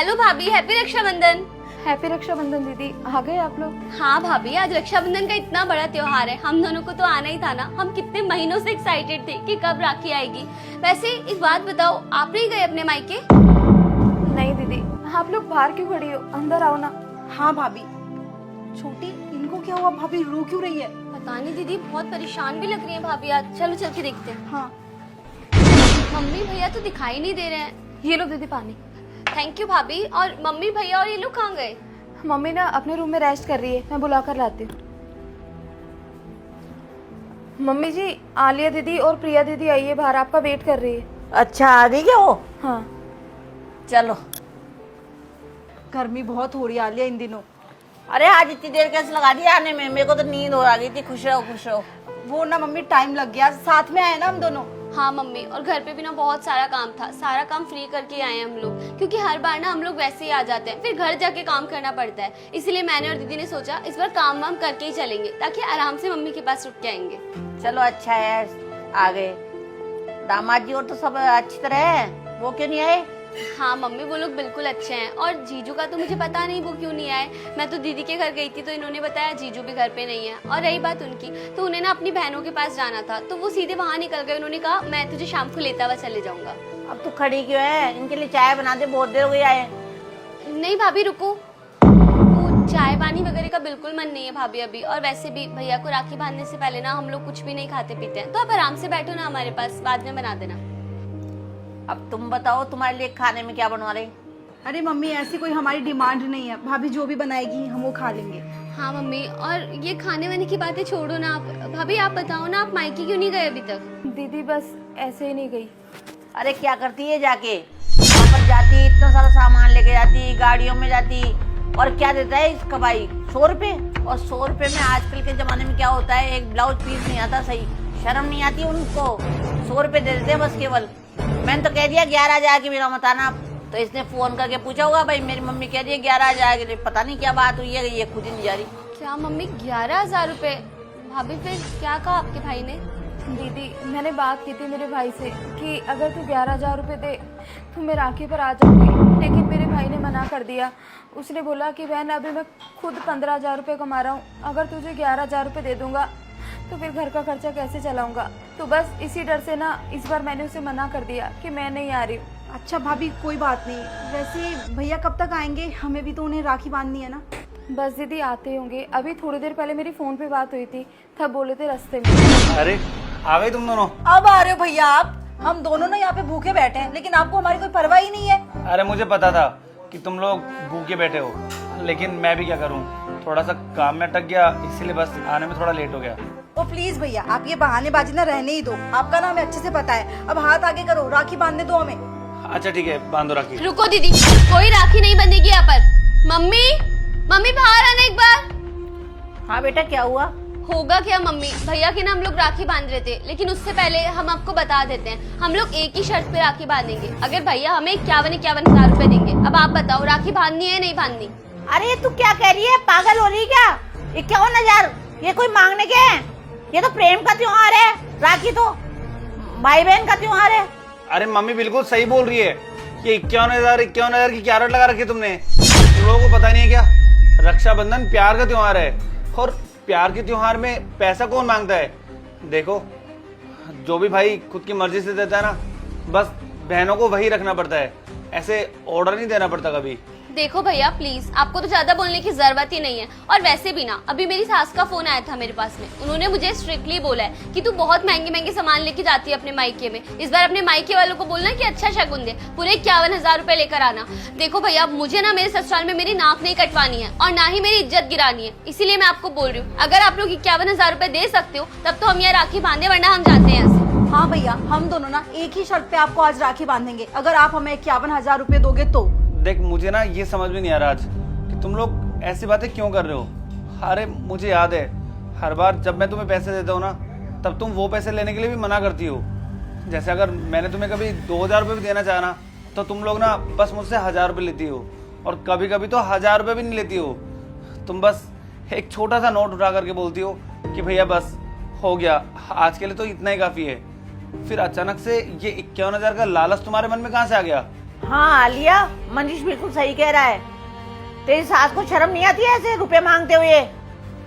Hello भाभी, happy Rakshabandhan. Happy Rakshabandhan दीदी। आ गए आप लोग? हाँ भाभी, आज रक्षाबंधन का इतना बड़ा त्योहार है, हम दोनों को तो आना ही था ना। हम कितने महीनों से एक्साइटेड थे कि कब राखी आएगी। वैसे एक बात बताओ, आप नहीं गए अपने मायके? नहीं दीदी, आप लोग बाहर क्यों खड़ी हो? अंदर आओ ना। हाँ भाभी। छोटी, इनको क्या हुआ? भाभी रो क्यों रही है? पता नहीं दीदी, बहुत परेशान भी लग रही है भाभी आज। चलो चल के देखते हैं। हाँ। मम्मी भैया तो दिखाई नहीं दे रहे हैं। ये लो दीदी पानी। थैंक यू भाभी। और मम्मी भैया और ये लोग कहाँ गए? मम्मी ना अपने रूम में रेस्ट कर रही है, मैं बुला कर लाती हूँ। मम्मी जी, आलिया दीदी और प्रिया दीदी आई है बाहर, आपका वेट कर रही है। अच्छा, आ गई क्या वो? हाँ। चलो। गर्मी बहुत हो रही है आलिया इन दिनों। अरे आज इतनी देर कैसे लगा दी आने में? मेरे को तो नींद हो आ गई थी। खुश रहो खुश रहो। वो ना मम्मी टाइम लग गया, साथ में आए ना हम दोनों। हाँ मम्मी, और घर पे भी ना बहुत सारा काम था। सारा काम फ्री करके आए हैं हम लोग, क्योंकि हर बार ना हम लोग वैसे ही आ जाते हैं, फिर घर जाके काम करना पड़ता है। इसलिए मैंने और दीदी ने सोचा इस बार काम वाम करके ही चलेंगे, ताकि आराम से मम्मी के पास रुक के आएंगे। चलो अच्छा है, आ गए। दामाद जी और तो सब अच्छी तरह है, वो क्यों नहीं आए? हाँ मम्मी, वो लोग बिल्कुल अच्छे हैं। और जीजू का तो मुझे पता नहीं वो क्यों नहीं आए। मैं तो दीदी के घर गई थी तो इन्होंने बताया जीजू भी घर पे नहीं है। और रही बात उनकी, तो उन्हें ना अपनी बहनों के पास जाना था, तो वो सीधे वहाँ निकल गए। उन्होंने कहा मैं तुझे शाम को लेता हुआ चले जाऊंगा। अब तू खड़ी क्यों है? इनके लिए चाय बना दे, बहुत देर हो गई आए। नहीं भाभी रुको, वो चाय पानी वगैरह का बिल्कुल मन नहीं है भाभी अभी। और वैसे भी भैया को राखी बांधने से पहले ना हम लोग कुछ भी नहीं खाते पीते हैं, तो आप आराम से बैठो ना हमारे पास, बाद में बना देना। अब तुम बताओ, तुम्हारे लिए खाने में क्या बनवा रहे? अरे मम्मी, ऐसी कोई हमारी डिमांड नहीं है। भाभी जो भी बनाएगी हम वो खा लेंगे। हाँ मम्मी, और ये खाने वाने की बातें छोड़ो ना आप। भाभी आप बताओ ना, आप मायके क्यों नहीं गए अभी तक? दीदी बस ऐसे ही नहीं गई। अरे क्या करती है जाके? वहाँ पर जाती, इतना सारा सामान लेके जाती, गाड़ियों में जाती, और क्या देता है इसका भाई? 100 रुपए। और 100 रुपए में आजकल के जमाने में क्या होता है, एक ब्लाउज पीस नहीं आता सही। शर्म नहीं आती उनको? 100 रुपए दे देते हैं बस केवल। मैंने तो कह दिया 11,000 की मेरा मत आना। तो इसने फोन करके पूछा होगा, भाई मेरी मम्मी कह रही है 11,000 के लिए। पता नहीं क्या बात हुई है, ये खुद ही नहीं जा रही। क्या मम्मी, 11,000 रुपए? भाभी फिर क्या कहा आपके भाई ने? दीदी मैंने बात की थी मेरे भाई से कि अगर तू 11,000 रुपये दे तो मैं राखी पर आ जाऊंगी, लेकिन मेरे भाई ने मना कर दिया। उसने बोला कि बहन अभी मैं खुद 15,000 रुपये कमा रहा हूँ, अगर तुझे 11,000 रुपये दे दूंगा तो फिर घर का खर्चा कैसे चलाऊंगा। तो बस इसी डर से ना इस बार मैंने उसे मना कर दिया कि मैं नहीं आ रही हूँ। अच्छा भाभी कोई बात नहीं। वैसे भैया कब तक आएंगे? हमें भी तो उन्हें राखी बांधनी है ना। बस दीदी आते होंगे, अभी थोड़ी देर पहले मेरी फ़ोन पे बात हुई थी, तब बोले थे रास्ते में। अरे आ गई तुम दोनों? अब आ रहे हो भैया आप? हम दोनों ना यहाँ पे भूखे बैठे हैं, लेकिन आपको हमारी कोई परवाह ही नहीं है। अरे मुझे पता था कि तुम लोग भूखे बैठे हो, लेकिन मैं भी क्या करूं, थोड़ा सा काम में अटक गया, इसीलिए बस आने में थोड़ा लेट हो गया। ओ प्लीज भैया, आप ये बहानेबाजी ना रहने ही दो। आपका नाम अच्छे से पता है। अब हाथ आगे करो, राखी बांधने दो हमें। अच्छा ठीक है, बांधो राखी। रुको दीदी, कोई राखी नहीं बंधेगी यहाँ पर। मम्मी, मम्मी बाहर आना एक बार। हाँ बेटा, क्या हुआ? होगा क्या मम्मी, भैया के ना हम लोग राखी बांध रहे थे, लेकिन उससे पहले हम आपको बता देते हैं, हम लोग एक ही शर्त पे राखी बांधेंगे। अगर भैया हमें 51,000 रुपए देंगे। अब आप बताओ, राखी बांधनी है नहीं बांधनी? अरे तू क्या कह रही है? पागल हो रही है क्या? 51,000 ये कोई मांगने के है? ये तो प्रेम का त्योहार है। राखी तो भाई बहन का त्योहार है। अरे मम्मी बिल्कुल सही बोल रही है। ये 51,000 की क्या रट लगा रखी है तुमने? तुम लोगों को पता नहीं है क्या? रक्षाबंधन प्यार का त्योहार है, और प्यार के त्योहार में पैसा कौन मांगता है? देखो, जो भी भाई खुद की मर्जी से देता है ना, बस बहनों को वही रखना पड़ता है, ऐसे ऑर्डर नहीं देना पड़ता कभी। देखो भैया प्लीज, आपको तो ज्यादा बोलने की जरूरत ही नहीं है। और वैसे भी ना, अभी मेरी सास का फोन आया था मेरे पास में। उन्होंने मुझे स्ट्रिक्टली बोला है कि तू बहुत महंगे महंगे सामान लेके जाती है अपने मायके में, इस बार अपने मायके वालों को बोलना कि अच्छा शगुन दे, पूरे 51,000 रुपए लेकर आना। देखो भैया, मुझे ना मेरे ससुराल में मेरी नाक नहीं कटवानी है, और ना ही मेरी इज्जत गिरानी है, इसीलिए मैं आपको बोल रही हूँ। अगर आप लोग 51,000 रुपए दे सकते हो तब तो हम यहाँ राखी बांधे, वरना हम जाते हैं यहाँ से। हाँ भैया, हम दोनों ना एक ही शर्त पे आपको आज राखी बांधेंगे, अगर आप हमें 51,000 रुपए दोगे तो। देख, मुझे ना ये समझ में नहीं आ रहा आज कि तुम लोग ऐसी बातें क्यों कर रहे हो। अरे मुझे याद है, हर बार जब मैं तुम्हें पैसे देता हूँ ना, तब तुम वो पैसे लेने के लिए भी मना करती हो। जैसे अगर मैंने तुम्हें कभी 2,000 रुपये भी देना चाहा ना, तो तुम लोग ना बस मुझसे 1,000 रुपये लेती हो, और कभी कभी तो 1,000 रुपये भी नहीं लेती हो। तुम बस एक छोटा सा नोट उठा करके बोलती हो कि भैया बस हो गया, आज के लिए तो इतना ही काफ़ी है। फिर अचानक से ये 51,000 का लालच तुम्हारे मन में कहाँ से आ गया? हाँ आलिया, मनीष बिल्कुल सही कह रहा है। तेरी सास को शर्म नहीं आती है ऐसे रुपए मांगते हुए?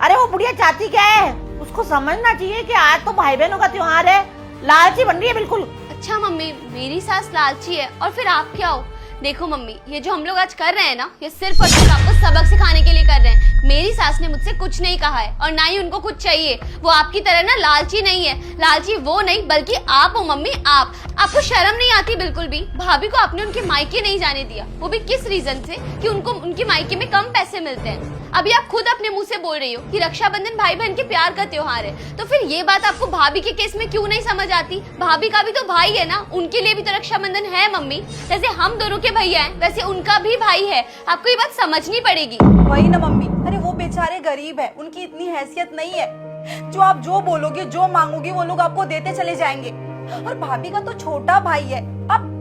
अरे वो बुढ़िया चाहती क्या है? उसको समझना चाहिए कि आज तो भाई बहनों का त्योहार है। लालची बन रही है बिल्कुल। अच्छा मम्मी, मेरी सास लालची है और फिर आप क्या हो? देखो मम्मी, ये जो हम लोग आज कर रहे हैं ना, ये सिर्फ और सिर्फ आपको सबक सिखाने के लिए कर रहे हैं। मेरी सास ने मुझसे कुछ नहीं कहा है और ना ही उनको कुछ चाहिए। वो आपकी तरह ना लालची नहीं है। लालची वो नहीं बल्कि आप हो मम्मी, आप। आपको शर्म नहीं आती बिल्कुल भी? भाभी को आपने उनके मायके नहीं जाने दिया, वो भी किस रीजन से? कि उनको उनके मायके में कम पैसे मिलते हैं। अभी आप खुद अपने मुंह से बोल रही हो कि रक्षाबंधन भाई बहन के प्यार का त्योहार है, तो फिर ये बात आपको भाभी के केस में क्यों नहीं समझ आती? भाभी का भी तो भाई है ना, उनके लिए भी तो रक्षाबंधन है मम्मी। जैसे हम दोनों के भैया हैं वैसे उनका भी भाई है। आपको ये बात समझनी पड़ेगी। वही ना मम्मी, अरे वो बेचारे गरीब है, उनकी इतनी हैसियत नहीं है। जो आप जो बोलोगे, जो मांगोगे, वो लोग आपको देते चले जाएंगे। और भाभी का तो छोटा भाई है। अब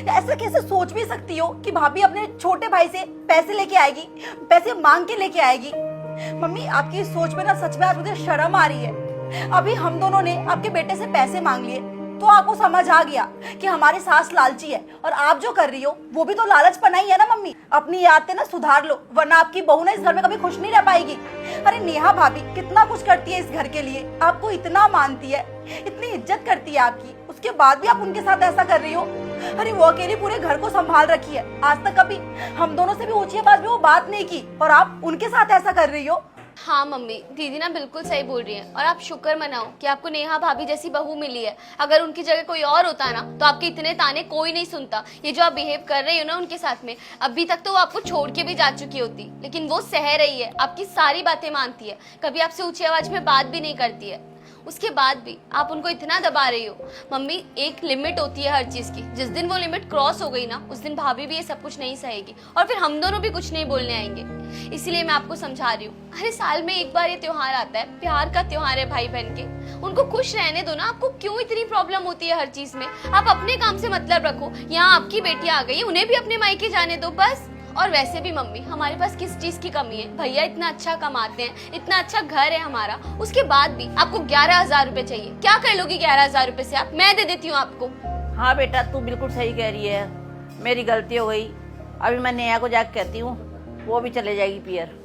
ऐसा कैसे सोच भी सकती हो कि भाभी अपने छोटे भाई से पैसे लेके आएगी, पैसे मांग के लेके आएगी? मम्मी आपकी इस सोच में ना सच में आज मुझे शर्म आ रही है। अभी हम दोनों ने आपके बेटे से पैसे मांग लिए तो आपको समझ आ गया कि हमारी सास लालची है, और आप जो कर रही हो वो भी तो लालचपना ही है ना मम्मी। अपनी आदतें ना सुधार लो, वरना आपकी बहू ना इस घर में कभी खुश नहीं रह पाएगी। अरे नेहा भाभी कितना कुछ करती है इस घर के लिए, आपको इतना मानती है, इतनी इज्जत करती है आपकी, उसके बाद भी आप उनके साथ ऐसा कर रही हो। अरे वो अकेली पूरे घर को संभाल रखी है, आज तक कभी हम दोनों से भी ऊंची आवाज में वो बात नहीं की, और आप उनके साथ ऐसा कर रही हो। हाँ मम्मी, दीदी ना बिल्कुल सही बोल रही है, और आप शुक्र मनाओ कि आपको नेहा भाभी जैसी बहू मिली है। अगर उनकी जगह कोई और होता ना तो आपके इतने ताने कोई नहीं सुनता। ये जो आप बिहेव कर रही हो ना उनके साथ में, अभी तक तो वो आपको छोड़ के भी जा चुकी होती, लेकिन वो सह रही है, आपकी सारी बातें मानती है, कभी आपसे ऊंची आवाज में बात भी नहीं करती है। उसके बाद भी आप उनको इतना दबा रही हो। मम्मी, एक लिमिट होती है हर चीज की, जिस दिन वो लिमिट क्रॉस हो गई ना उस दिन भाभी भी ये सब कुछ नहीं सहेगी, और फिर हम दोनों भी कुछ नहीं बोलने आएंगे। इसीलिए मैं आपको समझा रही हूँ। अरे साल में एक बार ये त्योहार आता है, प्यार का त्योहार है भाई बहन के, उनको खुश रहने दो ना। आपको क्यों इतनी प्रॉब्लम होती है हर चीज में? आप अपने काम से मतलब रखो। यहाँ आपकी बेटी आ गई है, उन्हें भी अपने मायके जाने दो बस। और वैसे भी मम्मी, हमारे पास किस चीज की कमी है? भैया इतना अच्छा कमाते हैं, इतना अच्छा घर है हमारा, उसके बाद भी आपको 11,000 रुपए चाहिए। क्या कर लोगी 11,000 रुपए से? आप, मैं दे देती हूँ आपको। हाँ बेटा, तू बिल्कुल सही कह रही है, मेरी गलती हो गई। अभी मैं नेहा को जाकर कहती हूँ, वो भी चले जाएगी पियर।